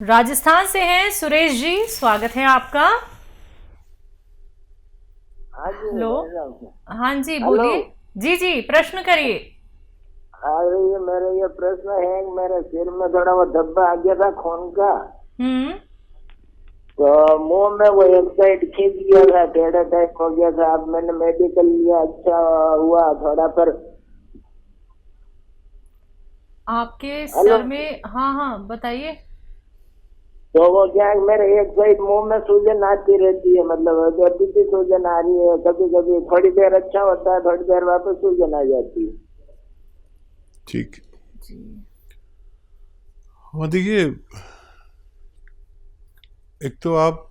राजस्थान से हैं सुरेश जी, स्वागत है आपका। हाँ जी, हेलो। बोल रहा हूँ। हाँ जी हेलो। बोलिए। जी जी प्रश्न करिए। अरे ये मेरा ये प्रश्न है कि मेरे सिर में थोड़ा वो धब्बा आ गया था खून का। हम्म। तो मुंह में वो एक साइड खींच गया था, टेढ़ा टाइप हो गया था। अब मैंने मेडिकल लिया, अच्छा हुआ थोड़ा। पर आपके हेलो, सर में, हाँ हाँ बताइए। तो वो क्या है, मेरे एक साइड मुंह में सूजन आती रहती है, मतलब अभी भी सूजन आ रही है। कभी कभी थोड़ी देर अच्छा होता है, थोड़ी देर वापस सूजन आ जाती है। ठीक। जी। हाँ देखिए, एक तो आप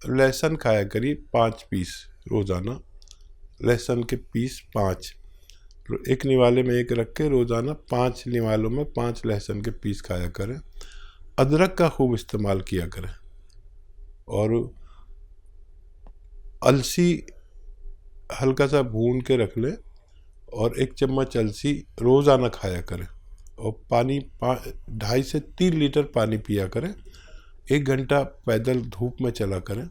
लहसुन खाया करिए 5 पीस रोज़ाना। लहसुन के पीस 5, एक निवाले में एक रख के रोज़ाना 5 निवालों में 5 लहसुन के पीस खाया करें। अदरक का खूब इस्तेमाल किया करें और अलसी हल्का सा भून के रख लें और 1 चम्मच अलसी रोज़ाना खाया करें। और पानी 2.5 से 3 लीटर पानी पिया करें। 1 घंटा पैदल धूप में चला करें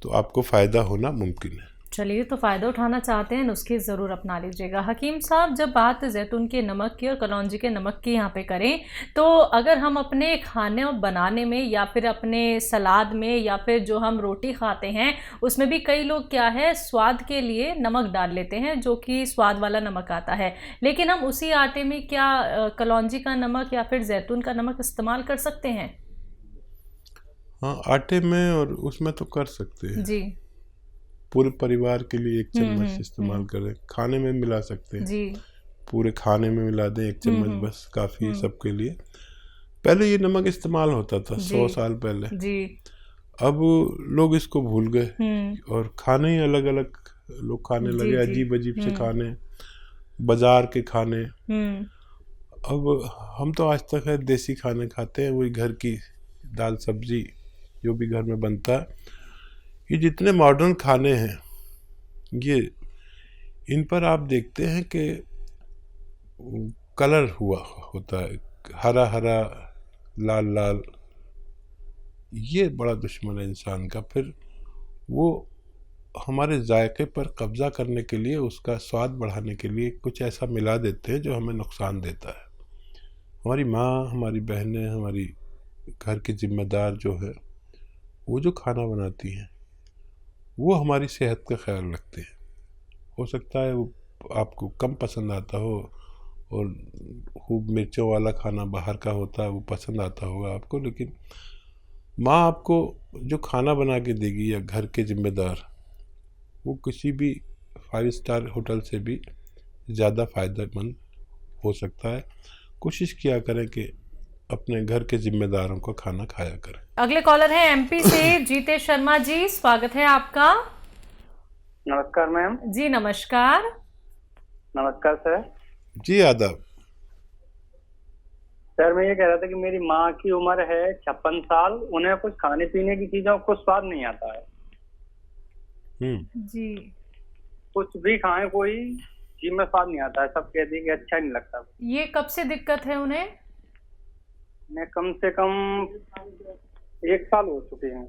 तो आपको फ़ायदा होना मुमकिन है। चलिए, तो फ़ायदा उठाना चाहते हैं, नुस्खे ज़रूर अपना लीजिएगा। हकीम साहब, जब बात जैतून के नमक की और कलौंजी के नमक की यहाँ पे करें, तो अगर हम अपने खाने बनाने में या फिर अपने सलाद में या फिर जो हम रोटी खाते हैं उसमें भी कई लोग क्या है स्वाद के लिए नमक डाल लेते हैं, जो कि स्वाद वाला नमक आता है। लेकिन हम उसी आटे में क्या कलौंजी का नमक या फिर जैतून का नमक इस्तेमाल कर सकते हैं? हाँ, आटे में और उसमें तो कर सकते हैं। जी। पूरे परिवार के लिए 1 चम्मच इस्तेमाल हम्म। करें। खाने में मिला सकते हैं, जी। पूरे खाने में मिला दें 1 चम्मच, हम्म। बस काफ़ी है हम्म। सबके लिए। पहले ये नमक इस्तेमाल होता था जी 100 साल पहले। जी। अब लोग इसको भूल गए हम्म। और खाने ही अलग अलग लोग खाने जी लगे, जी। अजीब अजीब से हम्म। खाने, बाजार के खाने। हम्म। अब हम तो आज तक है देसी खाने खाते हैं, वही घर की दाल सब्जी जो भी घर में बनता है। ये जितने मॉडर्न खाने हैं, ये इन पर आप देखते हैं कि कलर हुआ होता है, हरा हरा, लाल लाल। ये बड़ा दुश्मन है इंसान का। फिर वो हमारे जायके पर कब्जा करने के लिए, उसका स्वाद बढ़ाने के लिए कुछ ऐसा मिला देते हैं जो हमें नुकसान देता है। हमारी माँ, हमारी बहनें, हमारी घर की जिम्मेदार जो है, वो जो खाना बनाती हैं वो हमारी सेहत का ख्याल रखते हैं। हो सकता है वो आपको कम पसंद आता हो और खूब मिर्चों वाला खाना बाहर का होता है वो पसंद आता होगा आपको, लेकिन माँ आपको जो खाना बना के देगी या घर के जिम्मेदार, वो किसी भी 5 स्टार होटल से भी ज़्यादा फ़ायदेमंद हो सकता है। कोशिश किया करें कि अपने घर के जिम्मेदारों को खाना खाया करें। अगले कॉलर हैं एमपी से जीतेश शर्मा जी, स्वागत है आपका। नमस्कार मैम। जी नमस्कार। नमस्कार सर। जी आदाब। सर मैं ये कह रहा था कि मेरी माँ की उम्र है 56 साल, उन्हें कुछ खाने पीने की चीजों को स्वाद नहीं आता है। जी। कुछ भी खाएं कोई जी में स्वाद नहीं आता है, सब कहते हैं कि अच्छा नहीं लगता। ये कब से दिक्कत है उन्हें? मैं कम से कम 1 साल हो चुके हैं।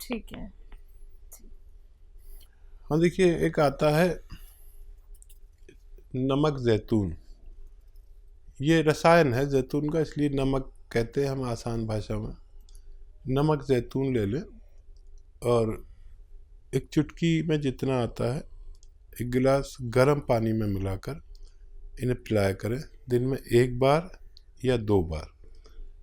ठीक है। हाँ देखिए, एक आता है नमक जैतून। ये रसायन है जैतून का, इसलिए नमक कहते हैं हम आसान भाषा में। नमक जैतून ले लें और एक चुटकी में जितना आता है 1 गिलास गर्म पानी में मिलाकर इन्हें पिलाया करें, दिन में 1 बार या 2 बार।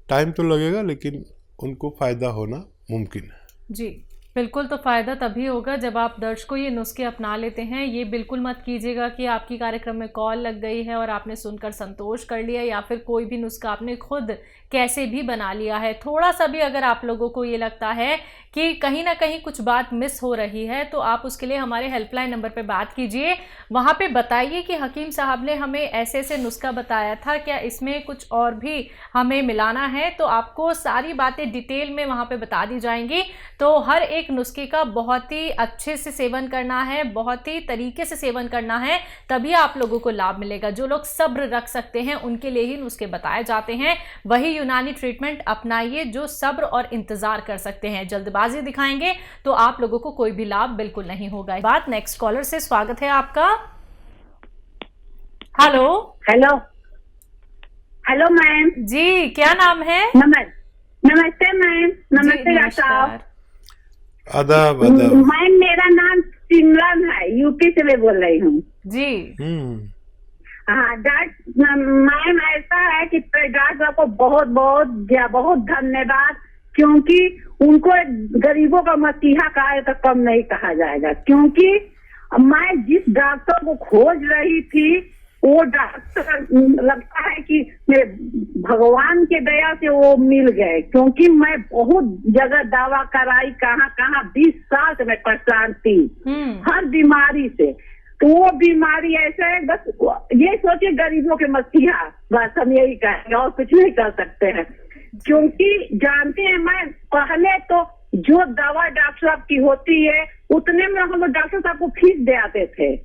टाइम तो लगेगा लेकिन उनको फ़ायदा होना मुमकिन है। जी बिल्कुल, तो फ़ायदा तभी होगा जब आप दर्शकों ये नुस्खे अपना लेते हैं। ये बिल्कुल मत कीजिएगा कि आपकी कार्यक्रम में कॉल लग गई है और आपने सुनकर संतोष कर लिया या फिर कोई भी नुस्खा आपने खुद कैसे भी बना लिया है। थोड़ा सा भी अगर आप लोगों को ये लगता है कि कहीं ना कहीं कुछ बात मिस हो रही है, तो आप उसके लिए हमारे हेल्पलाइन नंबर पर बात कीजिए। वहाँ पे बताइए कि हकीम साहब ने हमें ऐसे ऐसे नुस्खा बताया था, क्या इसमें कुछ और भी हमें मिलाना है? तो आपको सारी बातें डिटेल में वहाँ पे बता दी जाएंगी। तो हर एक नुस्खे का बहुत ही अच्छे से सेवन करना है, बहुत ही तरीके से सेवन करना है, तभी आप लोगों को लाभ मिलेगा। जो लोग सब्र रख सकते हैं उनके लिए ही नुस्खे बताए जाते हैं। वही यूनानी ट्रीटमेंट अपनाइए जो सब्र और इंतजार कर सकते हैं। जल्दबाजी दिखाएंगे तो आप लोगों को कोई भी लाभ बिल्कुल नहीं होगा। बात नेक्स्ट कॉलर से, स्वागत है आपका। हेलो हेलो हेलो मैम जी, क्या नाम है? नमस्ते मैम। नमस्ते डॉक्टर साहब। आदाब आदाब। मैम मेरा नाम सिमरन है, यूपी से मैं बोल रही हूँ जी। हाँ डॉक्टर मैम, ऐसा है कि डॉक्टर साहब को बहुत बहुत बहुत धन्यवाद, क्योंकि उनको गरीबों का मसीहा कहा तो कम नहीं कहा जाएगा। क्योंकि मैं जिस डॉक्टर को खोज रही थी वो डॉक्टर लगता है कि मेरे भगवान के दया से वो मिल गए, क्योंकि मैं बहुत जगह दवा कराई, कहाँ 20 साल से मैं परेशान थी हर बीमारी से। तो वो बीमारी ऐसे है, बस ये सोचे गरीबों के मसीहा, बस हम यही कहेंगे और कुछ नहीं कर सकते हैं। क्योंकि जानते हैं, मैं पहले तो जो दवा डॉक्टर साहब की होती है उतने में हम लोग डॉक्टर साहब को फीस दे आते थे।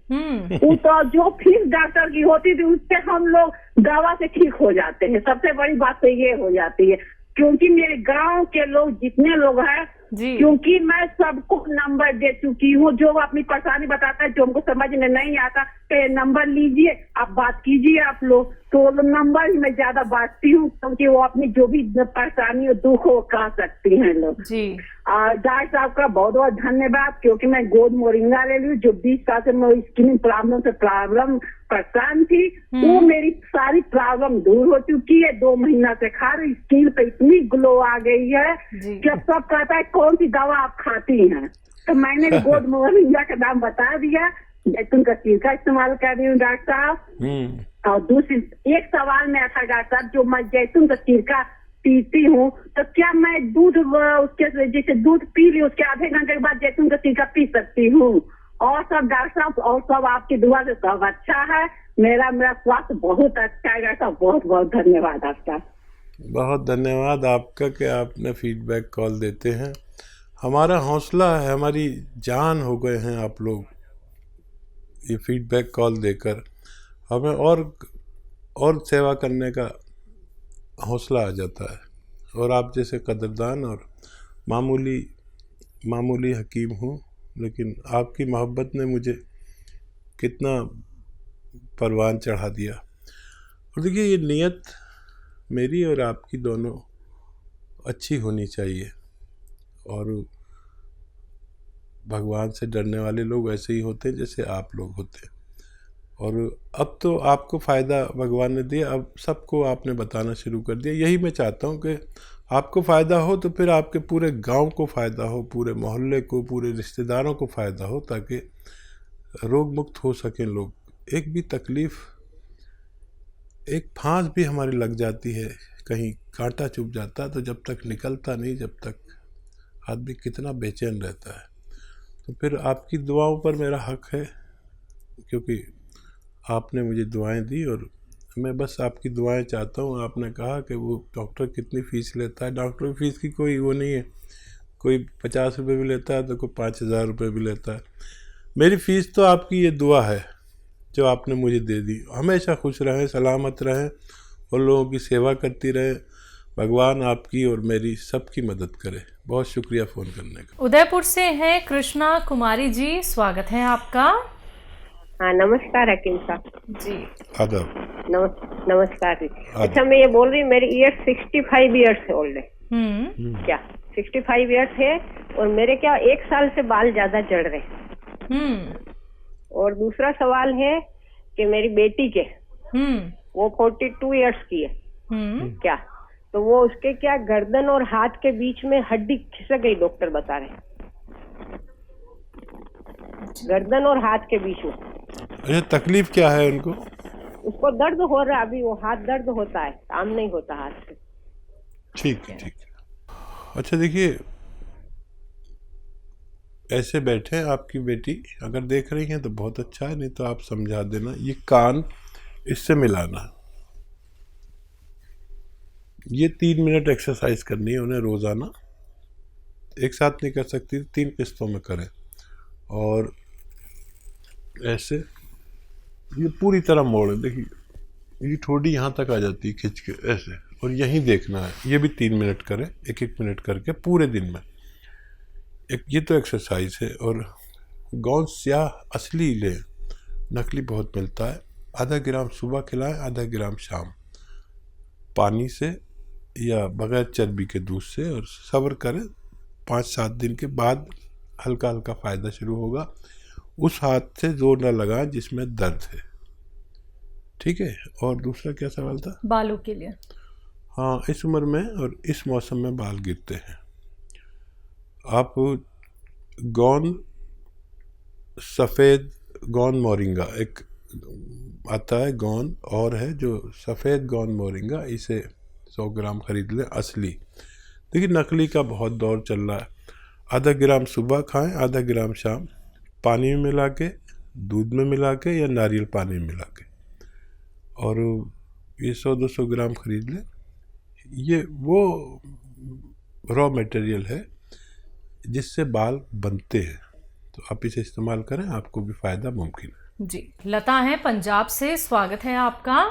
तो जो फीस डॉक्टर की होती थी उससे हम लोग दवा से ठीक हो जाते हैं। सबसे बड़ी बात तो ये हो जाती है, क्योंकि मेरे गांव के लोग जितने लोग हैं, क्योंकि मैं सबको नंबर दे चुकी हूँ, जो अपनी परेशानी बताता है, जो हमको समझ में नहीं आता तो ये नंबर लीजिए, आप बात कीजिए आप लोग, तो नंबर ही मैं ज्यादा बांटती हूँ, क्योंकि वो अपनी जो भी परेशानी और दुख हो कह सकती हैं लोग। डॉक्टर साहब का बहुत बहुत धन्यवाद, क्योंकि मैं गोद मोरिंगा ले ली, जो 20 साल से मैं स्किन प्रॉब्लम से परेशान थी, वो मेरी सारी प्रॉब्लम दूर हो चुकी है। 2 महीना से खा रही, स्किन पे इतनी ग्लो आ गई है कि अब सब कहता है कौन सी दवा आप खाती हैं, तो मैंने गोद मोरिंगा का नाम बता दिया। जैतून का सिरका इस्तेमाल कर रही हूँ डॉक्टर साहब। और दूसरी एक सवाल में था डॉक्टर साहब, जो मैं जैतून का सिरका पीती हूँ तो क्या मैं दूध उसके जैसे दूध पी ली उसके आधे घंटे के बाद जैतून का सिरका पी सकती हूँ? और सब डॉक्टर साहब, और सब आपकी दुआ से सब अच्छा है, मेरा स्वास्थ्य बहुत अच्छा है डॉक्टर साहब। बहुत बहुत धन्यवाद आपका। बहुत धन्यवाद आपका कि आपने फीडबैक कॉल देते हैं। हमारा हौसला है, हमारी जान हो गए हैं आप लोग, ये फीडबैक कॉल देकर हमें और सेवा करने का हौसला आ जाता है। और आप जैसे कदरदान और मामूली हकीम हूँ, लेकिन आपकी मोहब्बत ने मुझे कितना परवान चढ़ा दिया। और देखिए, ये नीयत मेरी और आपकी दोनों अच्छी होनी चाहिए, और भगवान से डरने वाले लोग ऐसे ही होते हैं जैसे आप लोग होते हैं। और अब तो आपको फ़ायदा भगवान ने दिया, अब सबको आपने बताना शुरू कर दिया। यही मैं चाहता हूँ कि आपको फ़ायदा हो तो फिर आपके पूरे गांव को फ़ायदा हो, पूरे मोहल्ले को, पूरे रिश्तेदारों को फ़ायदा हो, ताकि रोग मुक्त हो सकें लोग। एक भी तकलीफ़, एक फांस भी हमारी लग जाती है, कहीं कांटा चुभ जाता है, तो जब तक निकलता नहीं, जब तक आदमी कितना बेचैन रहता है। तो फिर आपकी दुआओं पर मेरा हक है, क्योंकि आपने मुझे दुआएं दी, और मैं बस आपकी दुआएं चाहता हूँ। आपने कहा कि वो डॉक्टर कितनी फ़ीस लेता है, डॉक्टर की फ़ीस की कोई वो नहीं है, कोई 50 रुपये भी लेता है तो कोई 5000 रुपये भी लेता है। मेरी फ़ीस तो आपकी ये दुआ है जो आपने मुझे दे दी। हमेशा खुश रहें, सलामत रहें और लोगों की सेवा करती रहें। भगवान आपकी और मेरी सबकी मदद करे। बहुत शुक्रिया फ़ोन करने का। उदयपुर से हैं कृष्णा कुमारी जी, स्वागत है आपका। हाँ नमस्कार हकीम साहब जी। आदाब। नमस्कार जी। अच्छा, मैं ये बोल रही हूँ, मेरी ईयर 65 ईयर्स ओल्ड है। क्या 65 ईयर्स है, और मेरे क्या 1 साल से बाल ज्यादा झड़ रहे। और दूसरा सवाल है कि मेरी बेटी के वो 42 ईयर्स की है। क्या तो वो उसके क्या गर्दन और हाथ के बीच में हड्डी खिसक गई, डॉक्टर बता रहे हैं, गर्दन और हाथ के बीच में। अच्छा, तकलीफ क्या है उनको? उसको दर्द हो रहा है, अभी वो हाथ दर्द होता है, काम नहीं होता हाथ से। ठीक है, ठीक है। अच्छा देखिए, ऐसे बैठे आपकी बेटी, अगर देख रही हैं तो बहुत अच्छा है, नहीं तो आप समझा देना। ये कान इससे मिलाना, ये 3 मिनट एक्सरसाइज करनी है उन्हें रोज़ाना। एक साथ नहीं कर सकती, 3 किस्तों में करें। और ऐसे ये पूरी तरह मोड़ें। देखिए, ये ठोड़ी यहाँ तक आ जाती है खिंच के, ऐसे, और यहीं देखना है। ये भी 3 मिनट करें, 1-1 मिनट करके पूरे दिन में। ये तो एक्सरसाइज है। और गोंद स्याह असली लें, नकली बहुत मिलता है। आधा ग्राम सुबह खिलाएं, आधा ग्राम शाम, पानी से या बगैर चर्बी के दूध से। और सब्र करें, 5-7 दिन के बाद हल्का हल्का फ़ायदा शुरू होगा। उस हाथ से जोर न लगाएं जिसमें दर्द है, ठीक है। और दूसरा क्या सवाल था? बालों के लिए। हाँ, इस उम्र में और इस मौसम में बाल गिरते हैं। आप गोंद, सफ़ेद गोंद मोरिंगा एक आता है गोंद, और है जो सफ़ेद गोंद मोरिंगा, इसे 100 ग्राम खरीद लें असली। देखिए नकली का बहुत दौर चल रहा है। आधा ग्राम सुबह खाएं, आधा ग्राम शाम, पानी में मिला के, दूध में मिला के या नारियल पानी में मिला के। और ये 100-200 ग्राम खरीद लें। ये वो रॉ मटेरियल है जिससे बाल बनते हैं, तो आप इसे इस्तेमाल करें, आपको भी फ़ायदा मुमकिन है। जी, लता है पंजाब से, स्वागत है आपका।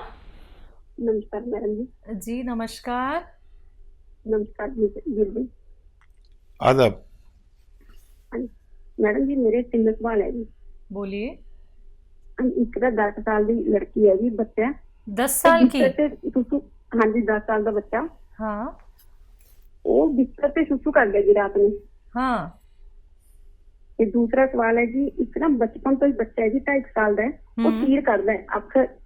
नमस्कार मैडम जी। जी नमस्कार। नमस्कार जी। आदाब। मैडम जी मेरे 3 सवाल है जी। बोलिए। एक 10 साल की लड़की है जी, बच्चा 10 साल की? हाँ जी 10 साल का बच्चा। हाँ। वो बिस्तर पे सुसु कर गया जी रात में। हाँ। ये दूसरा सवाल है जी, एक ना बचपन तो ही बच्चा है जी 2.5 साल का है, वो तीर करता है,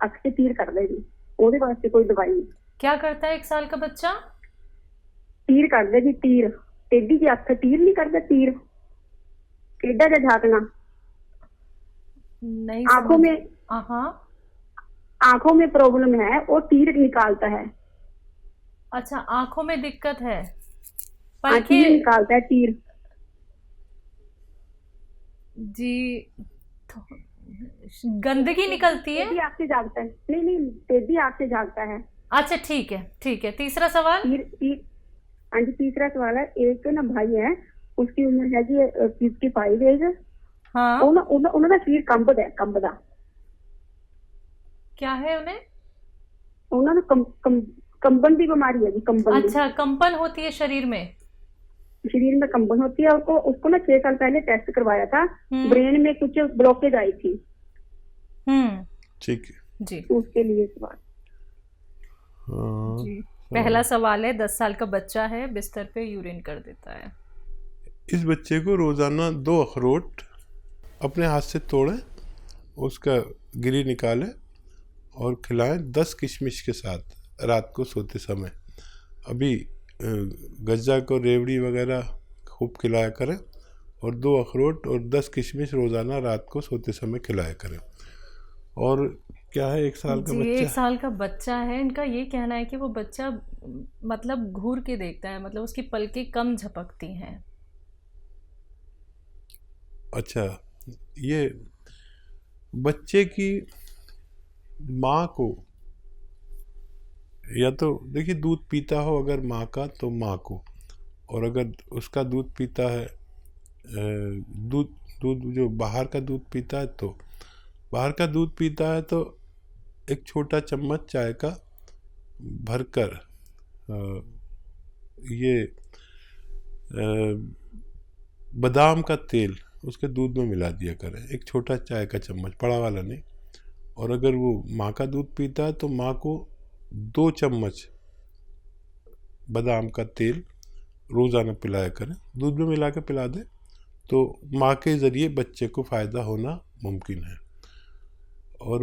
अख से तीर करता है जी, ਉਹਦੇ वास्ते कोई दवाई नहीं? क्या करता है 1 साल का बच्चा? तीर करता है जी, तीर। टेढ़ी जी अख तीर नहीं करता, तीर टेढ़ा जा झाकना नहीं। आंखों में, आंखों में प्रॉब्लम है, वो तीर निकालता है। अच्छा, आंखों में दिक्कत है, तीर निकालता है, तीर जी। गंदगी निकलती है? टेढ़ी आंख से जागता है। नहीं, टेढ़ी आंख से जागता है। अच्छा ठीक है, ठीक है। तीसरा सवाल? हाँ जी, तीसरा सवाल है, एक ना भाई है, उसकी उम्र है जी 55 एज। हाँ। उन्होंने सिर कंबदा। क्या है उन्हें? उन्होंने कंबन की बीमारी है जी, कंबन। अच्छा, कंपन होती है शरीर में कंबन होती है। उसको ना 6 साल पहले टेस्ट करवाया था, ब्रेन में कुछ ब्लॉकेज आई थी। ठीक है जी। उसके लिए सवाल। जी, पहला सवाल है, 10 साल का बच्चा है, बिस्तर पे यूरिन कर देता है। इस बच्चे को रोज़ाना 2 अखरोट अपने हाथ से तोड़ें, उसका गिरी निकालें और खिलाएं 10 किशमिश के साथ रात को सोते समय। अभी गज्जा को रेवड़ी वगैरह खूब खिलाया करें, और 2 अखरोट और 10 किशमिश रोज़ाना रात को सोते समय खिलाया करें। और क्या है 1 साल का बच्चा? 1 साल का बच्चा है। इनका ये कहना है कि वो बच्चा मतलब घूर के देखता है, मतलब उसकी पलकें कम झपकती हैं। अच्छा, ये बच्चे की माँ को, या तो देखिए दूध पीता हो अगर माँ का तो माँ को, और अगर उसका दूध पीता है, दूध जो बाहर का दूध पीता है, तो बाहर का दूध पीता है तो 1 छोटा चम्मच चाय का भरकर ये बादाम का तेल उसके दूध में मिला दिया करें, 1 छोटा चाय का चम्मच, बड़ा वाला नहीं। और अगर वो माँ का दूध पीता है तो माँ को 2 चम्मच बादाम का तेल रोज़ाना पिलाया करें, दूध में मिला के पिला दें, तो माँ के ज़रिए बच्चे को फ़ायदा होना मुमकिन है। और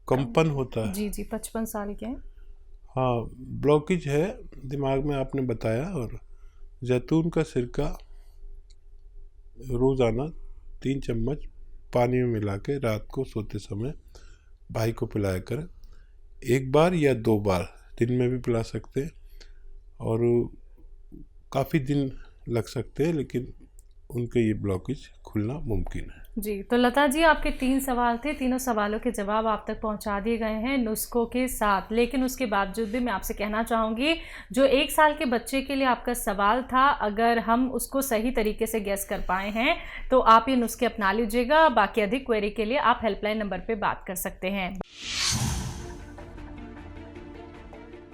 कंपन होता है। जी 55 साल के हैं। हाँ, ब्लॉकेज है दिमाग में, आपने बताया। और जैतून का सिरका रोज़ाना 3 चम्मच पानी में मिला के रात को सोते समय भाई को पिलाया करें, 1 बार या 2 बार दिन में भी पिला सकते हैं। और काफ़ी दिन लग सकते हैं, लेकिन उनके ये ब्लॉकेज खुलना मुमकिन है। जी, तो लता जी आपके 3 सवाल थे, तीनों सवालों के जवाब आप तक पहुंचा दिए गए हैं नुस्खों के साथ। लेकिन उसके बावजूद भी मैं आपसे कहना चाहूँगी, जो 1 साल के बच्चे के लिए आपका सवाल था, अगर हम उसको सही तरीके से गेस कर पाए हैं तो आप ये नुस्खे अपना लीजिएगा। बाकी अधिक क्वेरी के लिए आप हेल्पलाइन नंबर पर बात कर सकते हैं।